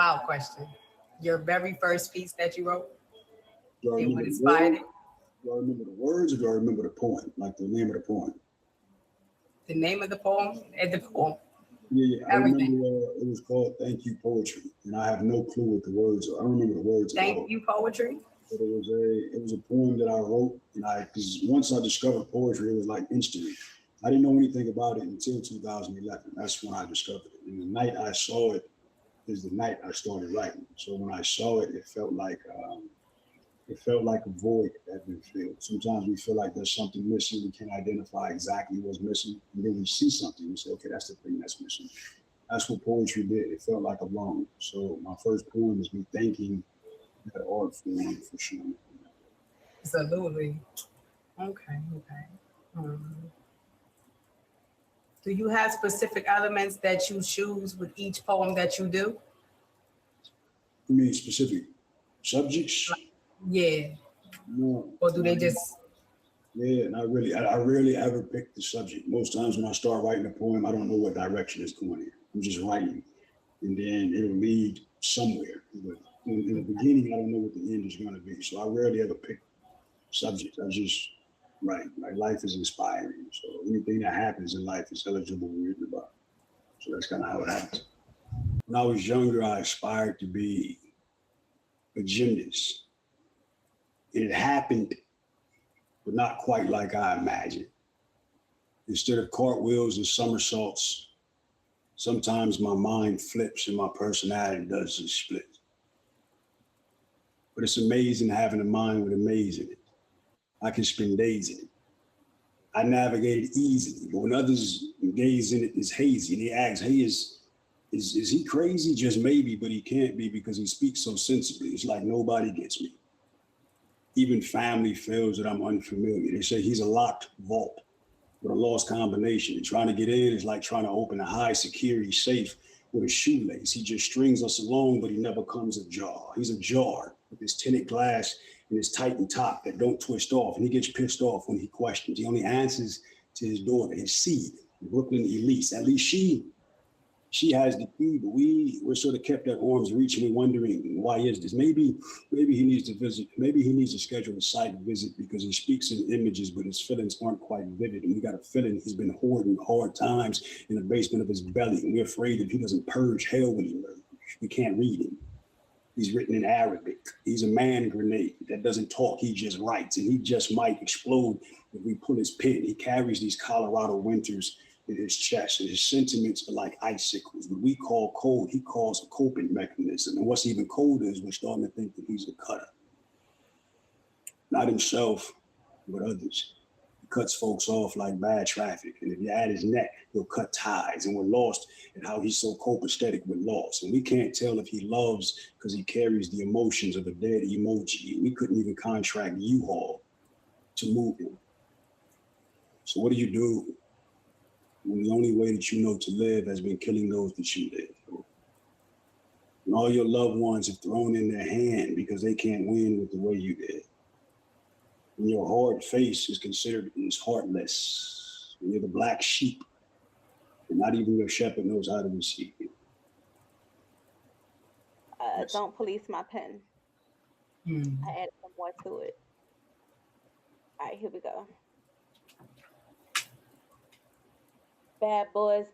wild question. Your very first piece that you wrote, Do I and remember what the inspired word? it? Do I remember the words, or do I remember the poem, like the name of the poem? The name of the poem and the poem, Yeah, I everything. remember it was called "Thank You Poetry," and I have no clue what the words are. I don't remember the words at Thank all. you, poetry. But it was a poem that I wrote, and because once I discovered poetry, it was like instant. I didn't know anything about it until 2011. That's when I discovered it. And the night I saw it is the night I started writing. So when I saw it, it felt like a void that had been filled. Sometimes we feel like there's something missing. We can't identify exactly what's missing, and then we see something. We say, okay, that's the thing that's missing. That's what poetry did. It felt like a longing. So my first poem is me thanking that art form for showing. Absolutely. Okay. Okay. Um, do you have specific elements that you choose with each poem that you do? I mean, specific subjects? Yeah. No, Or do they not really. just Yeah, not really. I rarely ever pick the subject. Most times when I start writing a poem, I don't know what direction it's going in. I'm just writing, and then it'll lead somewhere. But in the beginning, I don't know what the end is going to be. So I rarely ever pick subjects. I just write. Like life is inspiring. So anything that happens in life is eligible to be written about. So that's kind of how it happens. When I was younger, I aspired to be a gymnast. It happened, but not quite like I imagined. Instead of cartwheels and somersaults, sometimes my mind flips and my personality does just split. But it's amazing having a mind with amaze in it. I can spend days in it. I navigate it easily, but when others gaze in it, it's hazy. And they ask, hey, is he crazy? Just maybe, but he can't be because he speaks so sensibly. It's like nobody gets me. Even family feels that I'm unfamiliar. They say he's a locked vault with a lost combination. And trying to get in is like trying to open a high security safe with a shoelace. He just strings us along, but he never comes ajar. He's a jar with his tinted glass and his tightened top that don't twist off. And he gets pissed off when he questions. He only answers to his daughter, his seed, the Brooklyn Elise. At least she has the key, but we're sort of kept at arm's reach and we're wondering why is this? Maybe he needs to visit, maybe he needs to schedule a site visit because he speaks in images, but his feelings aren't quite vivid. And we got a feeling he's been hoarding hard times in the basement of his belly. And we're afraid if he doesn't purge hell when he emerges. We can't read him. He's written in Arabic. He's a man grenade that doesn't talk, he just writes. And he just might explode if we pull his pin. He carries these Colorado winters in his chest, and his sentiments are like icicles. What we call cold, he calls a coping mechanism. And what's even colder is we're starting to think that he's a cutter. Not himself, but others. He cuts folks off like bad traffic. And if you're at his neck, he'll cut ties. And we're lost in how he's so copacetic with loss. And we can't tell if he loves because he carries the emotions of a dead emoji. And we couldn't even contract U-Haul to move him. So what do you do when the only way that you know to live has been killing those that you live? And all your loved ones have thrown in their hand because they can't win with the way you did. When your hard face is considered as heartless, when you're the black sheep, and not even your shepherd knows how to receive you. Yes. Don't police my pen. I hmm, added some more to it. All right, here we go. Bad boys,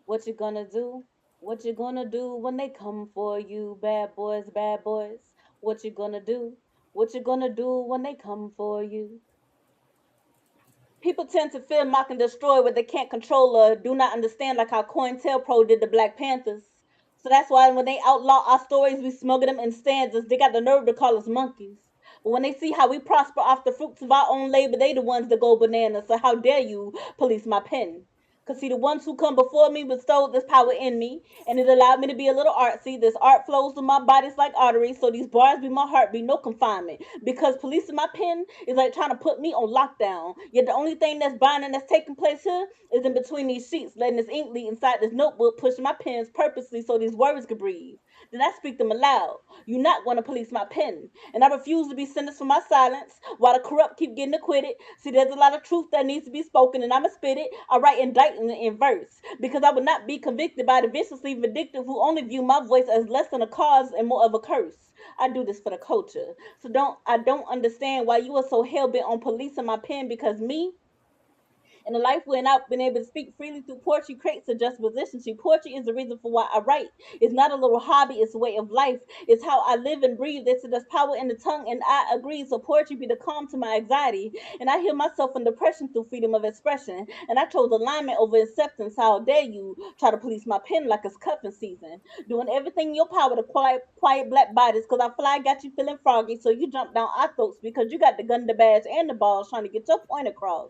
what you gonna do? What you gonna do when they come for you? Bad boys, what you gonna do? What you gonna do when they come for you? People tend to fear, mock, and destroy what they can't control or do not understand, like how COINTELPRO did the Black Panthers. So that's why when they outlaw our stories, we smuggle them in stanzas. They got the nerve to call us monkeys. But when they see how we prosper off the fruits of our own labor, they the ones that go bananas. So how dare you police my pen? Cause see, the ones who come before me bestowed this power in me, and it allowed me to be a little artsy. This art flows through my bodies like arteries, so these bars be my heartbeat, no confinement. Because policing my pen is like trying to put me on lockdown. Yet the only thing that's binding that's taking place here is in between these sheets, letting this ink leak inside this notebook, pushing my pens purposely so these words could breathe. Then I speak them aloud. You're not going to police my pen. And I refuse to be sentenced for my silence while the corrupt keep getting acquitted. See, there's a lot of truth that needs to be spoken, and I'ma spit it. I write indictment in verse because I would not be convicted by the viciously vindictive who only view my voice as less than a cause and more of a curse. I do this for the culture. So I don't understand why you are so hell bent on policing my pen because me, in a life when I've been able to speak freely through poetry creates a juxtaposition. See, poetry is the reason for why I write. It's not a little hobby, it's a way of life. It's how I live and breathe. There's power in the tongue, and I agree. So poetry be the calm to my anxiety. And I heal myself from depression through freedom of expression. And I chose alignment over acceptance. How dare you try to police my pen like it's cuffing season. Doing everything in your power to quiet black bodies. Cause I fly got you feeling froggy. So you jump down our throats because you got the gun, the badge, and the balls trying to get your point across.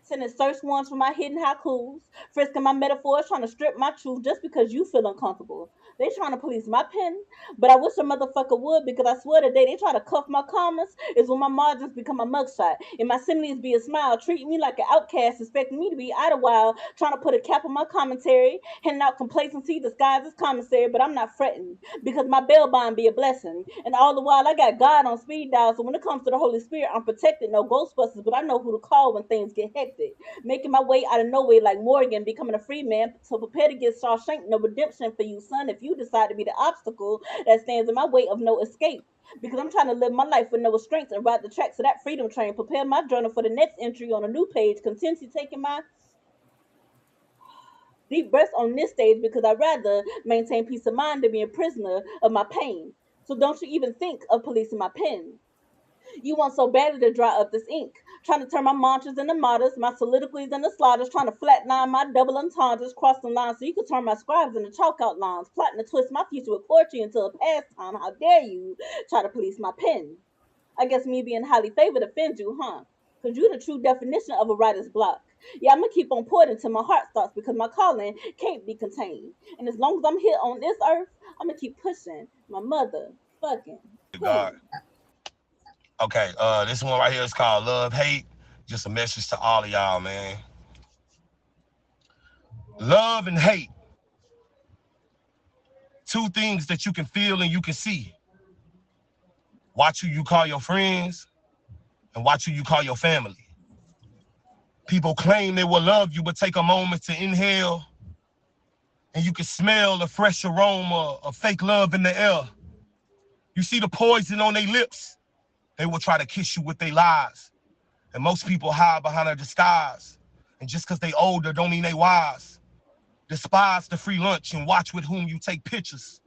Sending search warrants for my hidden haikus, frisking my metaphors, trying to strip my truth just because you feel uncomfortable. They trying to police my pen, but I wish a motherfucker would because I swear the day they try to cuff my commas is when my margins become a mugshot. And my similes be a smile, treating me like an outcast, expecting me to be Idlewild, trying to put a cap on my commentary, handing out complacency disguised as commissary, but I'm not fretting because my bail bond be a blessing. And all the while I got God on speed dial, so when it comes to the Holy Spirit, I'm protected, no Ghostbusters, but I know who to call when things get hectic. Making my way out of nowhere like Morgan, becoming a free man. So prepare to get Shawshank, no redemption for you, son, if you decide to be the obstacle that stands in my way of no escape. Because I'm trying to live my life with no restraints and ride the tracks of that freedom train. Prepare my journal for the next entry on a new page. Continue taking my deep breaths on this stage because I'd rather maintain peace of mind than be a prisoner of my pain. So don't you even think of policing my pen. You want so badly to dry up this ink, trying to turn my mantras into martyrs, my soliloquies into slaughters, trying to flatline my double entendres, crossing lines so you could turn my scribes into chalk outlines, plotting to twist my future with poetry into a pastime. How dare you try to police my pen? I guess me being highly favored offends you, huh? Because you're the true definition of a writer's block. Yeah, I'm going to keep on pointing till my heart stops because my calling can't be contained. And as long as I'm here on this earth, I'm going to keep pushing my mother fucking God. pen. Okay, this one right here is called Love Hate. Just a message to all of y'all, man. Love and hate. Two things that you can feel and you can see. Watch who you call your friends and watch who you call your family. People claim they will love you, but take a moment to inhale and you can smell the fresh aroma of fake love in the air. You see the poison on their lips. They will try to kiss you with their lies. And most people hide behind a disguise. And just because they older don't mean they wise. Despise the free lunch and watch with whom you take pictures.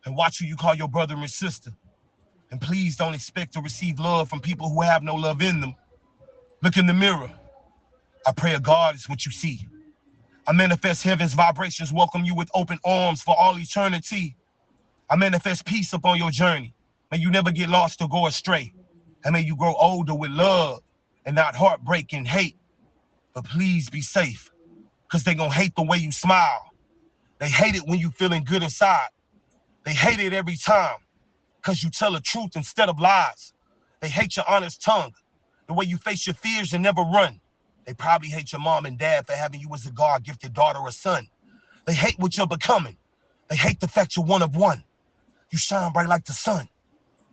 And watch who you call your brother and sister. And please don't expect to receive love from people who have no love in them. Look in the mirror. I pray to God is what you see. I manifest heaven's vibrations, welcome you with open arms for all eternity. I manifest peace upon your journey. May you never get lost or go astray. And may you grow older with love and not heartbreak and hate. But please be safe, because they're going to hate the way you smile. They hate it when you feeling good inside. They hate it every time, because you tell the truth instead of lies. They hate your honest tongue, the way you face your fears and never run. They probably hate your mom and dad for having you as a God-gifted daughter or son. They hate what you're becoming. They hate the fact you're one of one. You shine bright like the sun.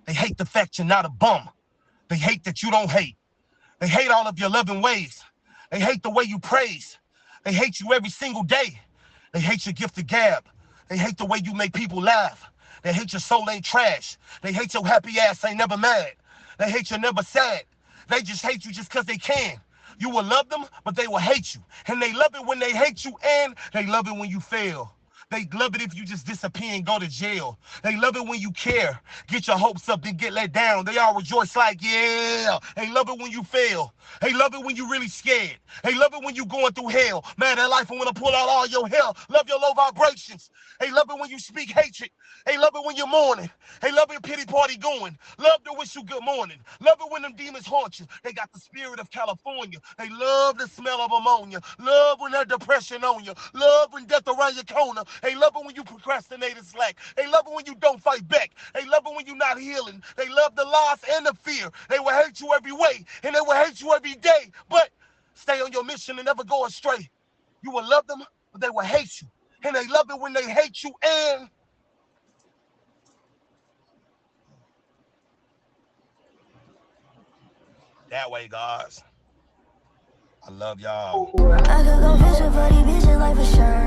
They hate the fact you're not a bum. They hate that you don't hate. They hate all of your loving ways. They hate the way you praise. They hate you every single day. They hate your gift of gab. They hate the way you make people laugh. They hate your soul ain't trash. They hate your happy ass ain't never mad. They hate you never sad. They just hate you just because they can. You will love them, but they will hate you. And they love it when they hate you, and they love it when you fail. They love it if you just disappear and go to jail. They love it when you care. Get your hopes up and get let down. They all rejoice like, yeah. They love it when you fail. They love it when you really scared. They love it when you going through hell. Man, that life, I want to pull out all your hell. Love your low vibrations. They love it when you speak hatred. They love it when you're mourning. They love it pity party going. Love to wish you good morning. Love it when them demons haunt you. They got the spirit of California. They love the smell of ammonia. Love when there's depression on you. Love when death around your corner. They love it when you procrastinate and slack. They love it when you don't fight back. They love it when you're not healing. They love the lies and the fear. They will hate you every way, and they will hate you every day. But stay on your mission and never go astray. You will love them, but they will hate you. And they love it when they hate you, and That way, guys. I love y'all. Or I could go fishing for these bitches like for sure.